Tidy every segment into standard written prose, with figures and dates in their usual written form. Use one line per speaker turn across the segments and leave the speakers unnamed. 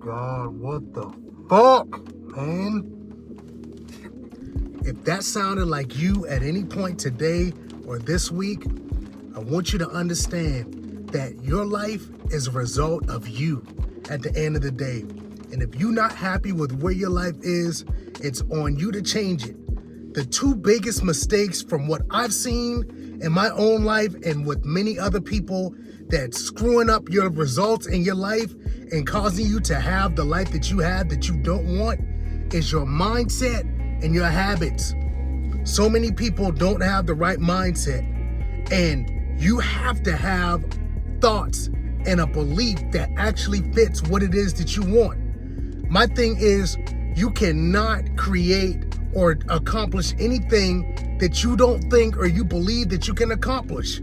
God, what the fuck, man? If that sounded like you at any point today or this week, I want you to understand that your life is a result of you at the end of the day. And if you're not happy with where your life is, it's on you to change it. The two biggest mistakes from what I've seen in my own life and with many other people that's screwing up your results in your life and causing you to have the life that you have that you don't want is your mindset and your habits. So many people don't have the right mindset, and you have to have thoughts and a belief that actually fits what it is that you want. My thing is, you cannot create or accomplish anything that you don't think or you believe that you can accomplish.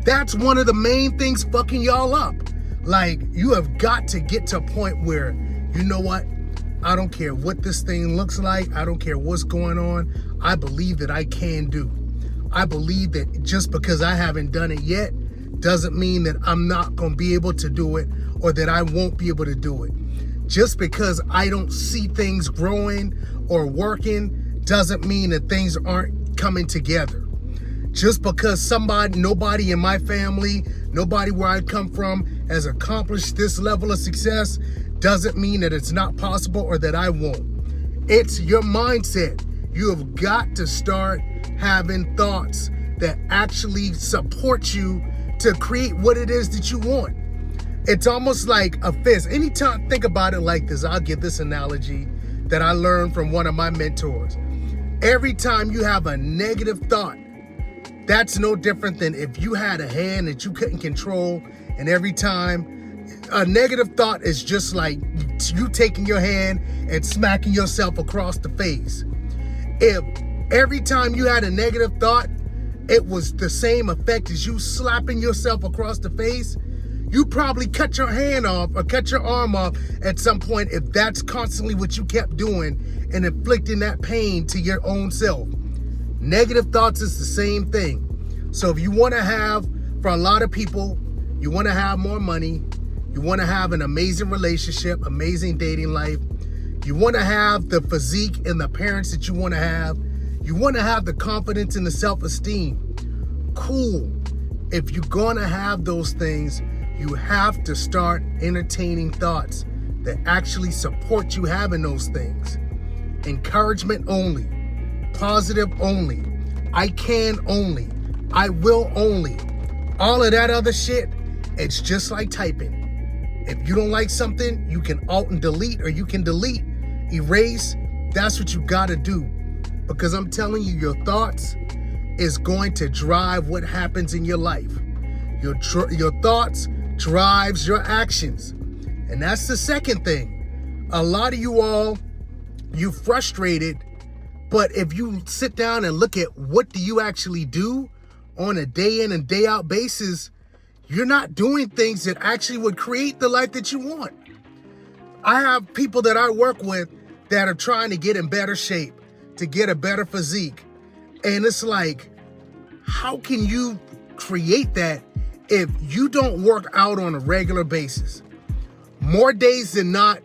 That's one of the main things fucking y'all up. Like, you have got to get to a point where, you know what? I don't care what this thing looks like. I don't care what's going on. I believe that I can do. I believe that just because I haven't done it yet doesn't mean that I'm not going to be able to do it or that I won't be able to do it. Just because I don't see things growing or working doesn't mean that things aren't coming together. Just because nobody in my family, nobody where I come from has accomplished this level of success doesn't mean that it's not possible or that I won't. It's your mindset. You have got to start having thoughts that actually support you to create what it is that you want. It's almost like a fist. Anytime, think about it like this. I'll give this analogy that I learned from one of my mentors. Every time you have a negative thought, that's no different than if you had a hand that you couldn't control, and every time a negative thought is just like you taking your hand and smacking yourself across the face. If every time you had a negative thought, it was the same effect as you slapping yourself across the face, you probably cut your hand off or cut your arm off at some point if that's constantly what you kept doing and inflicting that pain to your own self. Negative thoughts is the same thing. So if you want to have, for a lot of people, you want to have more money, you want to have an amazing relationship, amazing dating life, you want to have the physique and the parents that you want to have, you want to have the confidence and the self-esteem. Cool. If you're going to have those things, you have to start entertaining thoughts that actually support you having those things. Encouragement only. Positive only. I can only. I will only. All of that other shit, it's just like typing. If you don't like something, you can alt and delete, or you can delete, erase. That's what you gotta do. Because I'm telling you, your thoughts is going to drive what happens in your life. Your thoughts drives your actions. And that's the second thing. A lot of you all, you frustrated, but if you sit down and look at what do you actually do on a day in and day out basis, you're not doing things that actually would create the life that you want. I have people that I work with that are trying to get in better shape, to get a better physique. And it's like, how can you create that if you don't work out on a regular basis? More days than not,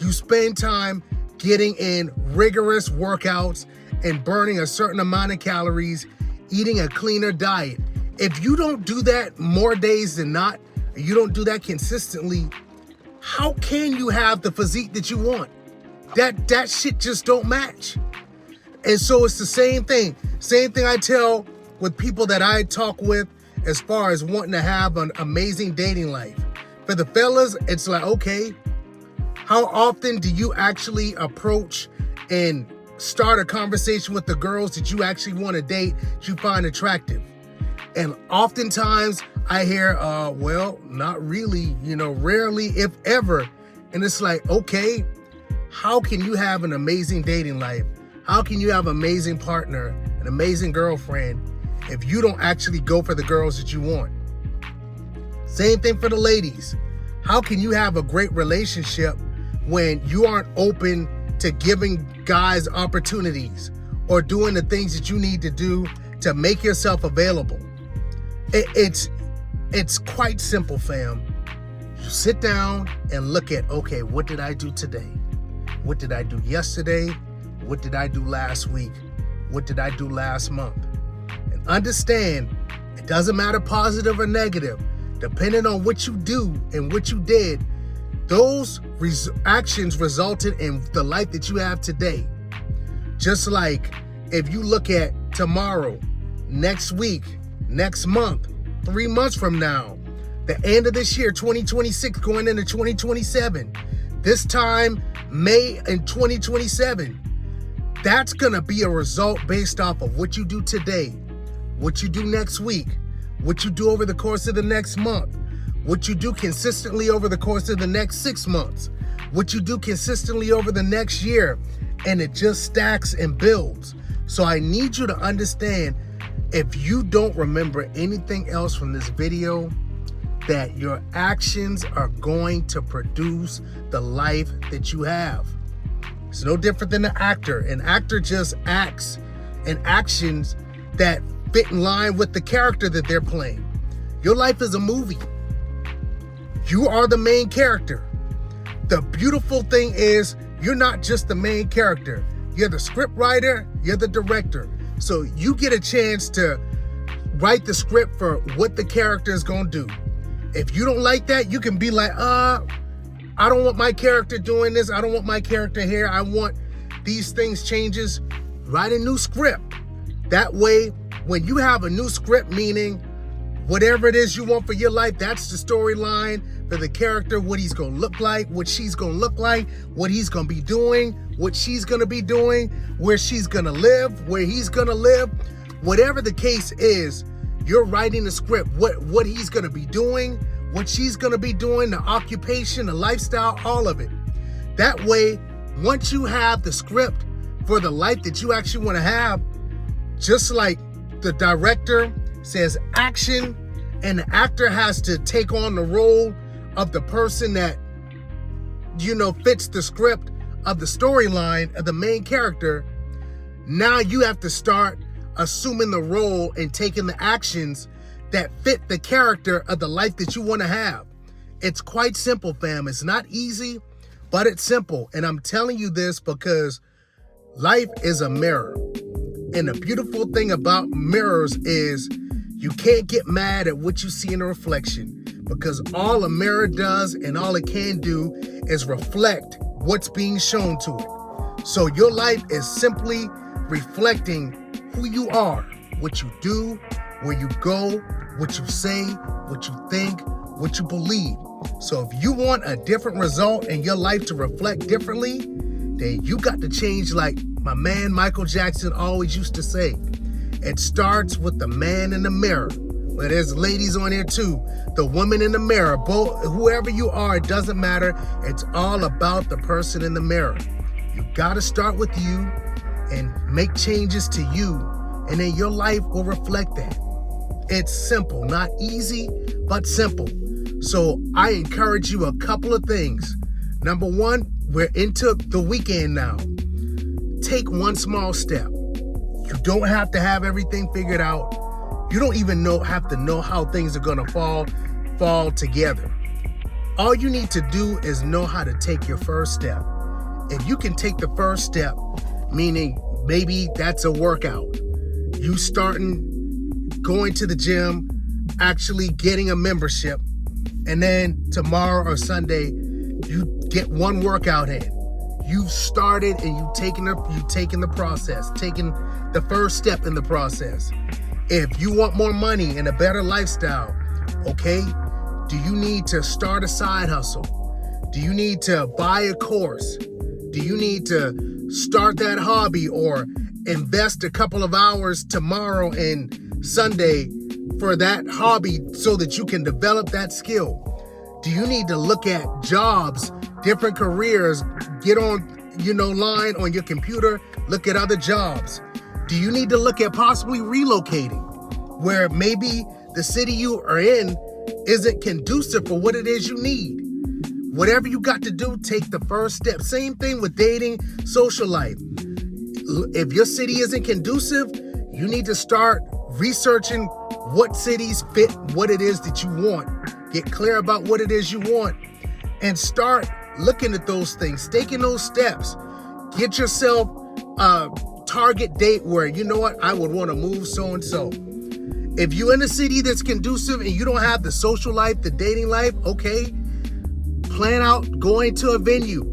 you spend time getting in rigorous workouts and burning a certain amount of calories, eating a cleaner diet. If you don't do that more days than not, and you don't do that consistently, how can you have the physique that you want? That shit just don't match. And so it's the same thing. Same thing I tell with people that I talk with as far as wanting to have an amazing dating life. For the fellas, it's like, okay, how often do you actually approach and start a conversation with the girls that you actually want to date, that you find attractive? And oftentimes I hear, well, not really, rarely, if ever. And it's like, okay, how can you have an amazing dating life? How can you have an amazing partner, an amazing girlfriend, if you don't actually go for the girls that you want? Same thing for the ladies. How can you have a great relationship when you aren't open to giving guys opportunities or doing the things that you need to do to make yourself available? It's quite simple, fam. sit down and look at, okay, what did I do today? What did I do yesterday? What did I do last week? What did I do last month? And understand, it doesn't matter positive or negative. Depending on what you do and what you did, those actions resulted in the life that you have today. Just like if you look at tomorrow, next week, next month, 3 months from now, the end of this year, 2026, going into 2027, this time, May in 2027, that's going to be a result based off of what you do today, what you do next week, what you do over the course of the next month, what you do consistently over the course of the next 6 months, what you do consistently over the next year, and it just stacks and builds. So I need you to understand, if you don't remember anything else from this video, that your actions are going to produce the life that you have. It's no different than an actor. An actor just acts and actions that fit in line with the character that they're playing. Your life is a movie. You are the main character. The beautiful thing is, you're not just the main character. You're the script writer, you're the director. So you get a chance to write the script for what the character is going to do. If you don't like that, you can be like, I don't want my character doing this. I don't want my character here. I want these things changes. Write a new script. That way, when you have a new script, meaning whatever it is you want for your life, that's the storyline for the character, what he's going to look like, what she's going to look like, what he's going to be doing, what she's going to be doing, where she's going to live, where he's going to live. Whatever the case is, you're writing the script, what he's going to be doing, what she's going to be doing, the occupation, the lifestyle, all of it. That way, once you have the script for the life that you actually want to have, just like the director says action, and the actor has to take on the role of the person that, fits the script of the storyline of the main character, now you have to start assuming the role and taking the actions that fit the character of the life that you want to have. It's quite simple, fam. It's not easy, but it's simple. And I'm telling you this because life is a mirror. And the beautiful thing about mirrors is you can't get mad at what you see in a reflection, because all a mirror does and all it can do is reflect what's being shown to it. So your life is simply reflecting who you are, what you do, where you go, what you say, what you think, what you believe. So if you want a different result in your life to reflect differently, then you got to change, like my man Michael Jackson always used to say. It starts with the man in the mirror. Well, there's ladies on here too. The woman in the mirror, both, whoever you are, it doesn't matter. It's all about the person in the mirror. You got to start with you and make changes to you, and then your life will reflect that. It's simple, not easy, but simple. So I encourage you a couple of things. Number one, we're into the weekend now. Take one small step. You don't have to have everything figured out. You don't even have to know how things are gonna fall together. All you need to do is know how to take your first step. If you can take the first step, meaning maybe that's a workout, you starting going to the gym, actually getting a membership, and then tomorrow or Sunday, you get one workout in. You've started and you've taken the process, taking the first step in the process. If you want more money and a better lifestyle, okay, do you need to start a side hustle? Do you need to buy a course? Do you need to start that hobby or invest a couple of hours tomorrow and Sunday for that hobby so that you can develop that skill? Do you need to look at jobs, different careers, get on, line on your computer, look at other jobs? Do you need to look at possibly relocating where maybe the city you are in isn't conducive for what it is you need? Whatever you got to do, take the first step. Same thing with dating, social life. If your city isn't conducive, you need to start researching what cities fit what it is that you want Get clear about what it is you want and start looking at those things, taking those steps. Get yourself a target date where, you know what, I would want to move so-and-so. If you're in a city that's conducive and you don't have the social life, the dating life, okay, plan out going to a venue.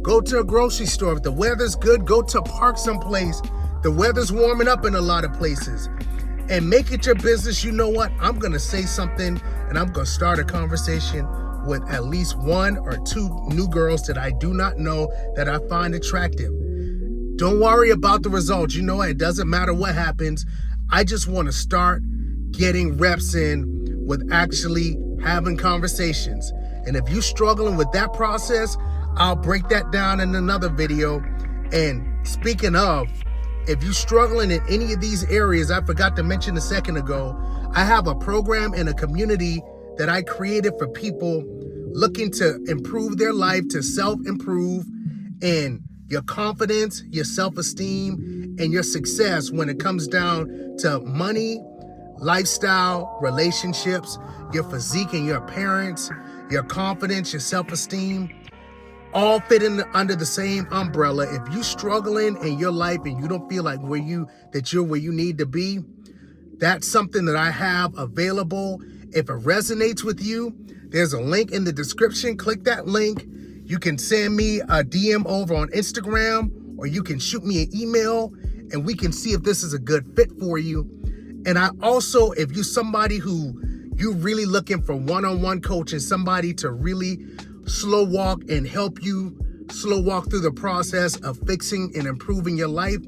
Go to a grocery store. If the weather's good, go to a park someplace. The weather's warming up in a lot of places. And make it your business. You know what? I'm going to say something and I'm going to start a conversation with at least one or two new girls that I do not know that I find attractive. Don't worry about the results. You know what? It doesn't matter what happens. I just want to start getting reps in with actually having conversations. And if you're struggling with that process, I'll break that down in another video. And speaking of, if you're struggling in any of these areas, I forgot to mention a second ago, I have a program and a community that I created for people looking to improve their life, to self-improve, and your confidence, your self-esteem, and your success when it comes down to money, lifestyle, relationships, your physique and your appearance, your confidence, your self-esteem, all fit under the same umbrella. If you're struggling in your life and you don't feel like you're where you need to be, that's something that I have available. If it resonates with you, there's a link in the description. Click that link. You can send me a DM over on Instagram, or you can shoot me an email and we can see if this is a good fit for you. And I also, if you're somebody who you're really looking for one-on-one coaching, somebody to really slow walk and help you slow walk through the process of fixing and improving your life,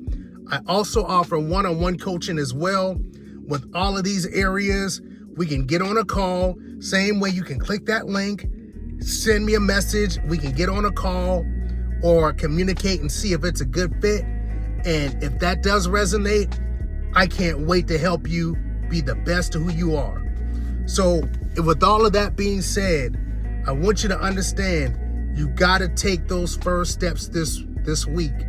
I also offer one-on-one coaching as well. With all of these areas, we can get on a call. Same way, you can click that link, send me a message. We can get on a call or communicate and see if it's a good fit. And if that does resonate, I can't wait to help you be the best of who you are. So with all of that being said, I want you to understand you got to take those first steps this weekend.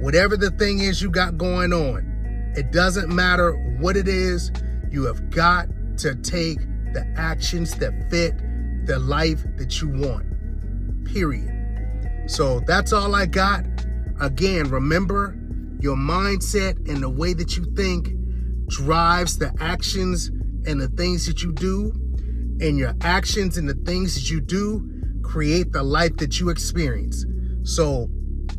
Whatever the thing is you got going on, it doesn't matter what it is, you have got to take the actions that fit the life that you want, period. So that's all I got. Again, remember, your mindset and the way that you think drives the actions and the things that you do, and your actions and the things that you do create the life that you experience. So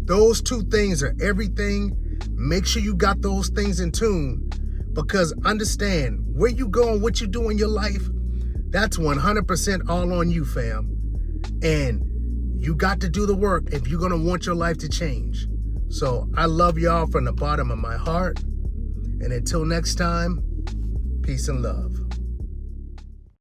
those two things are everything. Make sure you got those things in tune, because understand where you go and what you do in your life, that's 100% all on you, fam. And you got to do the work if you're going to want your life to change. So I love y'all from the bottom of my heart. And until next time, peace and love.